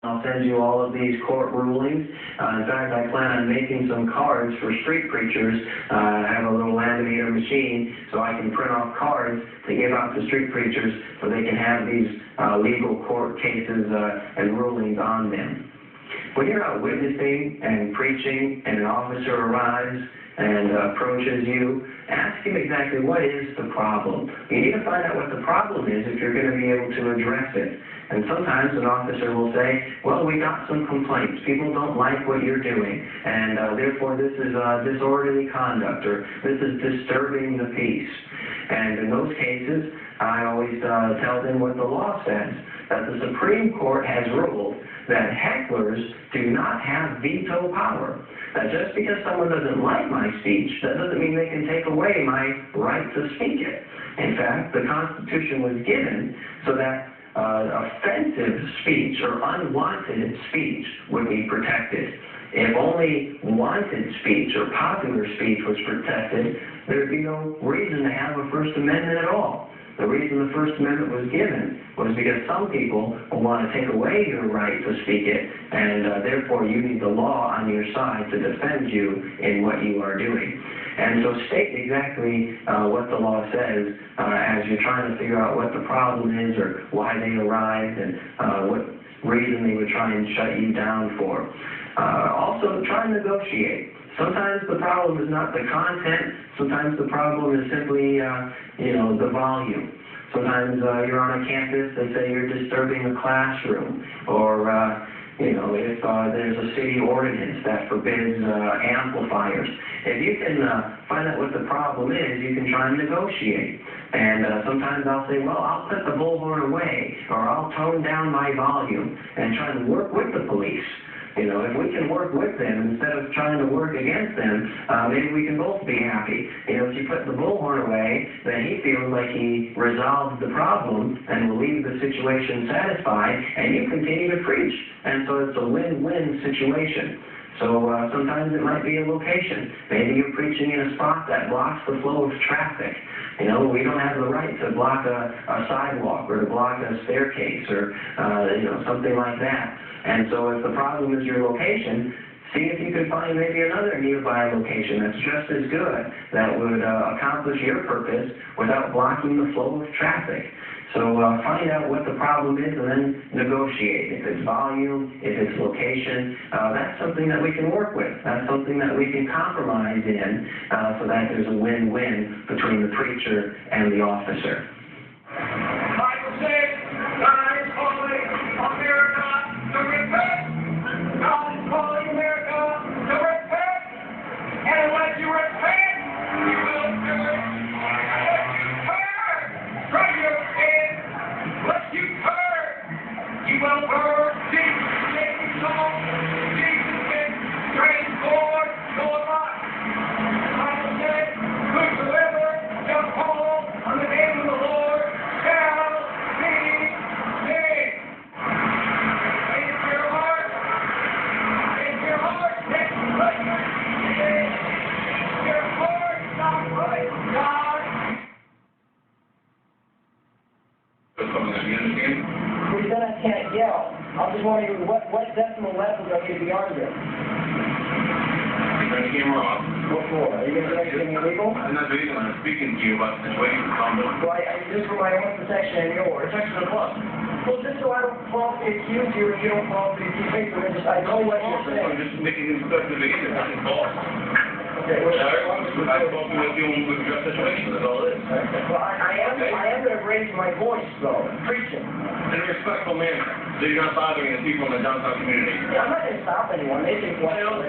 I'll send you all of these court rulings. In fact, I plan on making some cards for street preachers. I have a little laminator machine so I can print off cards to give out to street preachers so they can have these legal court cases and rulings on them. When you're out witnessing and preaching and an officer arrives and approaches you, ask him exactly what is the problem. You need to find out what the problem is if you're going to be able to address it. And sometimes an officer will say, well, we got some complaints. People don't like what you're doing, and therefore this is disorderly conduct, or this is disturbing the peace. And in those cases, I always tell them what the law says, that the Supreme Court has ruled that hecklers do not have veto power. Now, just because someone doesn't like my speech, that doesn't mean they can take away my right to speak it. In fact, the Constitution was given so that offensive speech or unwanted speech would be protected. If only wanted speech or popular speech was protected, there would be no reason to have a First Amendment at all. The reason the First Amendment was given was because some people want to take away your right to speak it, and therefore you need the law on your side to defend you in what you are doing. And so state exactly what the law says as you're trying to figure out what the problem is or why they arrived and what reason they would try and shut you down for. Also, try and negotiate. Sometimes the problem is not the content. Sometimes the problem is simply, the volume. Sometimes you're on a campus, they say you're disturbing the classroom, or if there's a city ordinance that forbids amplifiers. If you can find out what the problem is, you can try and negotiate. And sometimes I'll say, well, I'll put the bullhorn away, or I'll tone down my volume, and try and work with the police. If we can work with them instead of trying to work against them, maybe we can both be happy. If you put the bullhorn away, then he feels like he resolved the problem and will leave the situation satisfied, and you continue to preach. And so it's a win-win situation. So sometimes it might be a location. Maybe you're preaching in a spot that blocks the flow of traffic. We don't have the right to block a sidewalk or to block a staircase or something like that. And so if the problem is your location, see if you can find maybe another nearby location that's just as good that would accomplish your purpose without blocking the flow of traffic. So find out what the problem is and then negotiate. If it's volume, if it's location, that's something that we can work with. That's something that we can compromise in so that there's a win-win between the preacher and the officer. Bible says, God is calling America to repent. God is calling America to repent. And unless you repent, you will do it. Unless you turn from your sin, unless you turn, you will burn. Jesus gave you soul. Jesus can transform your life. The Bible says, whosoever shall call on the name of the Lord shall be saved. Into your heart. Into your heart. Next right. Your heart is not right. God. He said I can't yell. I'm just wondering what decimal level do I need to be under? Turn the camera off. What for? Are you going to do anything illegal? I'm not doing it. I'm speaking to you about the situation. Calm down. Well, just for my own protection and yours. Protection of what? Well, just so I don't falsely accuse you and you don't falsely accuse me. I know what you're saying. I'm just making an introduction to begin with. Nothing false. Okay, well, I'm talking with you with your situation. That's all it is. well I am going to raise my voice, though, preaching. In a respectful manner. So you're not bothering the people in the downtown community. Yeah, I'm not going to stop anyone. They think, well,